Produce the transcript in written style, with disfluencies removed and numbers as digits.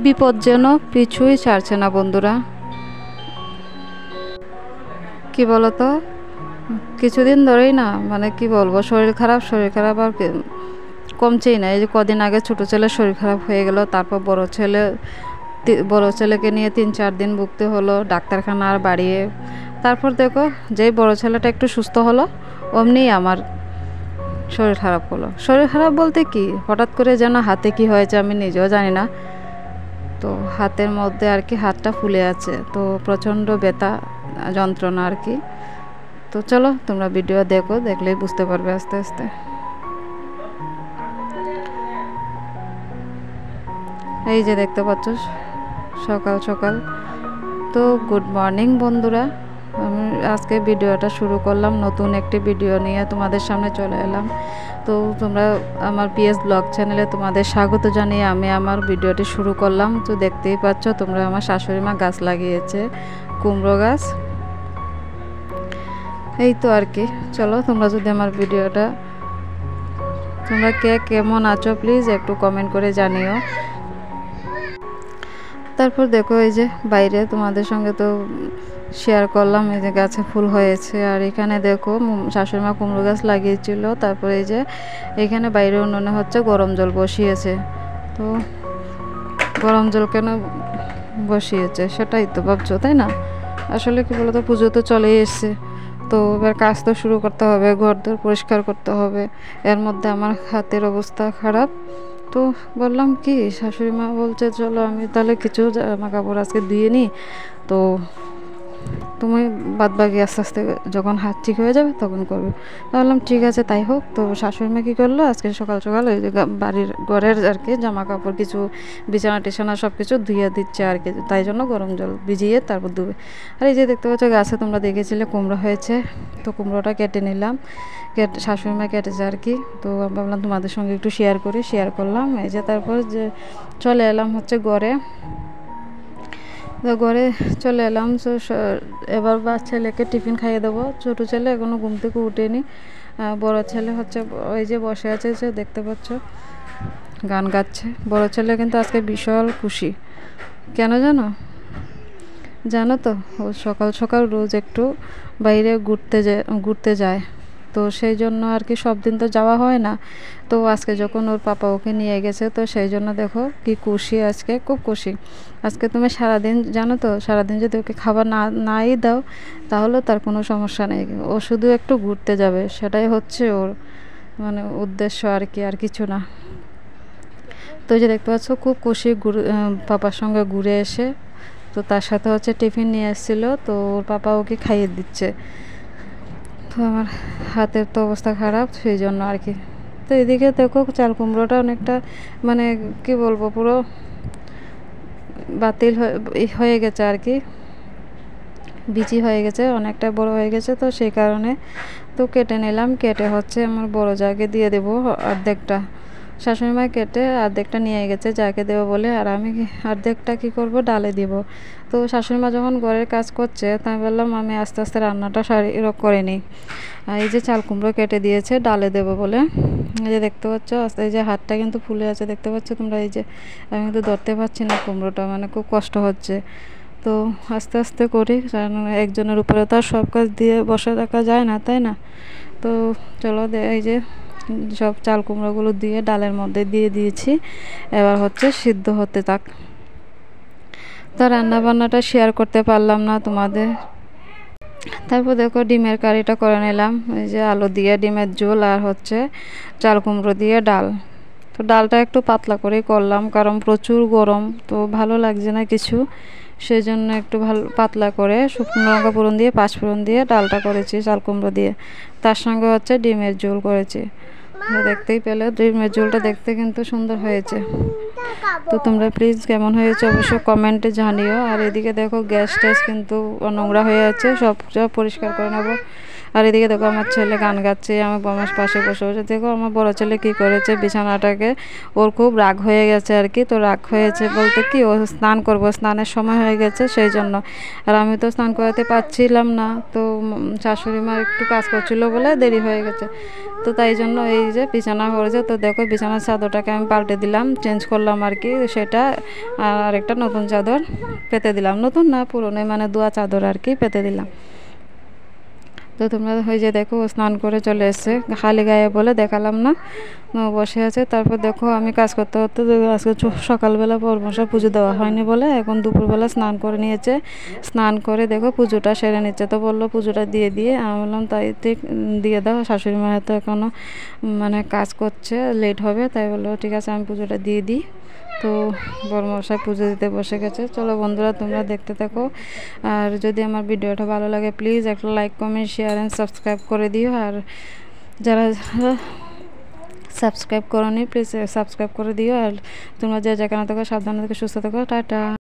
বিপদ যেন পিছুই ছাড়ছে না বন্ধুরা। কি বলতো, কিছুদিন ধরেই না মানে কি বলবো, শরীর খারাপ আর কমছেই না। এই যে কদিন আগে ছোট ছেলের শরীর খারাপ হয়ে গেল, তারপর বড় ছেলেকে নিয়ে 3-4 দিন ভুগতে হলো ডাক্তারখানা আর বাড়িয়ে। তারপর দেখো যেই বড় ছেলেটা একটু সুস্থ হলো অমনি আমার শরীর খারাপ হলো। শরীর খারাপ বলতে কি, হঠাৎ করে যেন হাতে কি হয়েছে আমি নিজেও জানি না। তো হাতের মধ্যে আর কি হাতটা ফুলে আছে, তো প্রচণ্ড ব্যথা যন্ত্রণা আর কি। তো চলো তোমরা ভিডিও দেখো, দেখলেই বুঝতে পারবে আস্তে আস্তে। এই যে দেখতে পাচ্ছ সকাল সকাল। তো গুড মর্নিং বন্ধুরা, আমি আজকে ভিডিওটা শুরু করলাম, নতুন একটি ভিডিও নিয়ে তোমাদের সামনে চলে এলাম। তো তোমরা আমার পিএস ব্লগ চ্যানেলে তোমাদের স্বাগত জানিয়ে আমি আমার ভিডিওটি শুরু করলাম। তো দেখতেই পাচ্ছ তোমরা, আমার শাশুড়ি মা গাছ লাগিয়েছে, কুমড়ো গাছ। এই তো আর কি। চলো তোমরা যদি আমার ভিডিওটা, তোমরা কে কেমন আছো প্লিজ একটু কমেন্ট করে জানিও। তারপর দেখো এই যে বাইরে তোমাদের সঙ্গে তো শেয়ার করলাম, এই যে গাছে ফুল হয়েছে। আর এখানে দেখো শাশুড়ি মা কুমড়ো গাছ লাগিয়েছিল। তারপরে এই যে এখানে বাইরে উনুনে হচ্ছে গরম জল বসিয়েছে। তো গরম জল কেন বসিয়েছে সেটাই তো ভাবছো, তাই না? আসলে কি বলতো, পুজো তো চলেই এসছে, তো এবার কাজ তো শুরু করতে হবে, ঘরদোর পরিষ্কার করতে হবে। এর মধ্যে আমার হাতের অবস্থা খারাপ। তো বললাম কি, শাশুড়ি মা বলছে চলো আমি তাহলে কিছু জামা কাপড় আজকে ধুয়ে নিই, তো তুমি বাদবাকি আস্তে আস্তে যখন হাত ঠিক হয়ে যাবে তখন করবে। বললাম ঠিক আছে তাই হোক। তো শাশুড়ি মা কী করলো, আজকে সকাল সকাল ওই যে বাড়ির ঘরের আর কি জামা কাপড় কিছু বিছানা টিছানা সব কিছু ধুয়ে দিচ্ছে আর কি, তাই জন্য গরম জল ভিজিয়ে তারপর ধুবে। আর এই যে দেখতে পাচ্ছ গাছে তোমরা দেখেছিলে কুমড়ো হয়েছে, তো কুমড়োটা কেটে নিলাম, শাশুড়ি মা কেটেছে আর কি। তো ভাবলাম তোমাদের সঙ্গে একটু শেয়ার করলাম। এই যে তারপর যে চলে এলাম হচ্ছে ঘরে চলে এলাম। তো এবার ছেলেকে টিফিন খাইয়ে দেবো। ছোটো ছেলে এখনও ঘুম থেকে উঠেনি, বড় ছেলে হচ্ছে ওই যে বসে আছে, যে দেখতে পাচ্ছ গান গাচ্ছে। বড় ছেলে কিন্তু আজকে বিশাল খুশি, কেন জানো তো, ও সকাল সকাল রোজ একটু বাইরে ঘুরতে যায়, তো সেই জন্য আর কি সব দিন তো যাওয়া হয় না। তো আজকে যখন ওর পাপা ওকে নিয়ে গেছে, তো সেই জন্য দেখো কি খুশি, আজকে খুব খুশি। আজকে তুমি সারাদিন জানো তো, সারাদিন যদি ওকে খাবার নাই দাও তাহলে তার কোনো সমস্যা নেই, ও শুধু একটু ঘুরতে যাবে, সেটাই হচ্ছে ওর মানে উদ্দেশ্য আর কি, আর কিছু না। তো যে দেখতে পাচ্ছ খুব খুশি পাপার সঙ্গে ঘুরে এসে। তো তার সাথে হচ্ছে টিফিন নিয়ে এসেছিলো, তো ওর পাপা ওকে খাইয়ে দিচ্ছে। তো আমার হাতের তো অবস্থা খারাপ, সেই জন্য আর কি। তো এদিকে দেখো চাল কুমড়োটা অনেকটা মানে কি বলবো, পুরো বাতিল হয়ে গেছে আর কি, বিচি হয়ে গেছে, অনেকটা বড় হয়ে গেছে। তো সেই কারণে তো কেটে নিলাম, কেটে হচ্ছে আমার বড় জায়গায় দিয়ে দেবো অর্ধেকটা। শাশুড়ি মা কেটে অর্ধেকটা নিয়ে গেছে যাকে দেবো বলে, আর আমি অর্ধেকটা কী করব, ডালে দিব। তো শাশুড়ি মা যখন ঘরের কাজ করছে, তাই বললাম আমি আস্তে আস্তে রান্নাটা করে নিই। এই যে চাল কুমড়ো কেটে দিয়েছে ডালে দেবো বলে। এই যে দেখতে পাচ্ছ, এই যে হাতটা কিন্তু ফুলে আছে, দেখতে পাচ্ছ তোমরা। এই যে আমি কিন্তু ধরতে পারছি না কুমড়োটা, মানে খুব কষ্ট হচ্ছে। তো আস্তে আস্তে করি, কারণ একজনের উপরে তো আর সব কাজ দিয়ে বসে থাকা যায় না, তাই না? তো চলো এই যে সব চাল কুমড়োগুলো দিয়ে ডালের মধ্যে দিয়ে দিয়েছি, এবার হচ্ছে সিদ্ধ হতে থাক। তো রান্না বান্নাটা শেয়ার করতে পারলাম না তোমাদের। তারপর দেখো ডিমের কারিটা করে নিলাম, এই যে আলু দিয়ে ডিমের ঝোল আর হচ্ছে চাল কুমড়ো দিয়ে ডাল। তো ডালটা একটু পাতলা করেই করলাম, কারণ প্রচুর গরম, তো ভালো লাগছে না কিছু, সেই জন্য একটু পাতলা করে শুকনো লঙ্কা ফোড়ন দিয়ে 5 ফোড়ন দিয়ে ডালটা করেছি চাল কুমড়ো দিয়ে। তার সঙ্গে হচ্ছে ডিমের ঝোল করেছি। দেখতেই পেলে ডিমের ঝোলটা দেখতে কিন্তু সুন্দর হয়েছে। তো তোমরা প্লিজ কেমন হয়েছে অবশ্যই কমেন্টে জানিও। আর এদিকে দেখো গ্যাস ট্যাস কিন্তু নোংরা হয়ে আছে, সব পরিষ্কার করে নেবো। আর এদিকে দেখো আমার ছেলে গান গাচ্ছে, আমার বমাস পাশে বসে বসে। দেখো আমার বড় ছেলে কি করেছে, বিছানাটাকে ওর খুব রাগ হয়ে গেছে আর কি। তো রাগ হয়েছে বলতে কি, ও স্নান করবো, স্নানের সময় হয়ে গেছে সেই জন্য। আর আমি তো স্নান করাতে পারছিলাম না, তো শাশুড়ি মা একটু কাজ করছিল বলে দেরি হয়ে গেছে। তো তাই জন্য এই যে বিছানা করেছে। তো দেখো বিছানার চাদরটাকে আমি পাল্টে দিলাম, চেঞ্জ করলাম আর কি সেটা, আর একটা নতুন চাদর পেতে দিলাম, নতুন না পুরনো, মানে ধোয়া চাদর আর কি পেতে দিলাম। তো তোমরা হয়ে যে দেখো স্নান করে চলে এসছে, খালি গায়ে বলে দেখালাম না, বসে আছে। তারপর দেখো আমি কাজ করতে করতে আজকে সকালবেলা বড়মশাই পুজো দেওয়া হয়নি বলে এখন দুপুরবেলা স্নান করে নিয়েছে। স্নান করে দেখো পুজোটা সেরে নিচ্ছে। তো বললো পুজোটা দিয়ে আমি বললাম তাই ঠিক দিয়ে দাও, শাশুড়ি মায়ের তো এখনও মানে কাজ করছে, লেট হবে, তাই বললো ঠিক আছে আমি পুজোটা দিয়ে দিই। তো বড়মশাই পুজো দিতে বসে গেছে। চলো বন্ধুরা তোমরা দেখতে থাকো, আর যদি আমার ভিডিওটা ভালো লাগে প্লিজ একটা like comment share and subscribe করে দিও। আর যারা সাবস্ক্রাইব করোনি প্লিজ সাবস্ক্রাইব করে দিও। আর তোমরা যে যেখানে থাকো সাবধানে থেকে সুস্থ থাকো, টাটা।